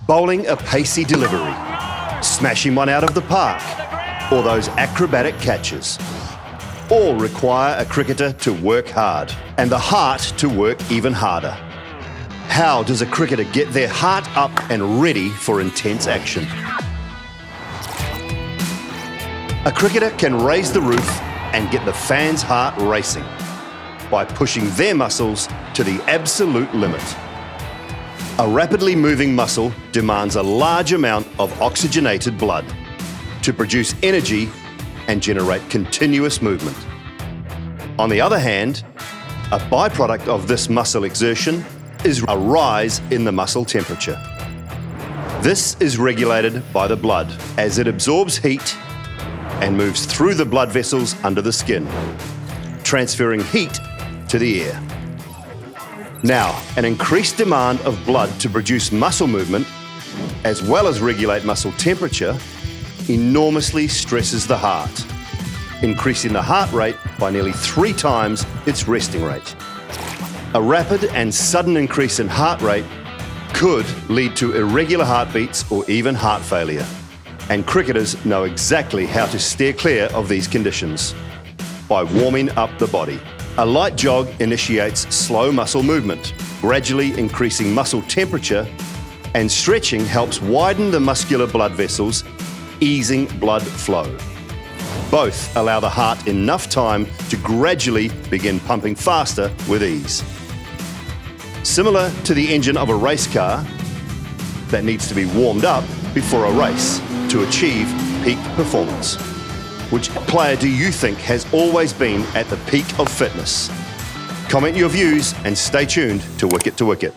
bowling a pacey delivery, smashing one out of the park, or those acrobatic catches. All require a cricketer to work hard and the heart to work even harder. How does a cricketer get their heart up and ready for intense action? A cricketer can raise the roof and get the fans' heart racing by pushing their muscles to the absolute limit. A rapidly moving muscle demands a large amount of oxygenated blood to produce energy and generate continuous movement. On the other hand, a byproduct of this muscle exertion is a rise in the muscle temperature. This is regulated by the blood as it absorbs heat and moves through the blood vessels under the skin, transferring heat to the air. Now, an increased demand of blood to produce muscle movement, as well as regulate muscle temperature, enormously stresses the heart, increasing the heart rate by nearly 3 times its resting rate. A rapid and sudden increase in heart rate could lead to irregular heartbeats or even heart failure. And cricketers know exactly how to steer clear of these conditions by warming up the body. A light jog initiates slow muscle movement, gradually increasing muscle temperature, and stretching helps widen the muscular blood vessels, easing blood flow. Both allow the heart enough time to gradually begin pumping faster with ease. Similar to the engine of a race car that needs to be warmed up before a race to achieve peak performance. Which player do you think has always been at the peak of fitness? Comment your views and stay tuned to Wicket to Wicket.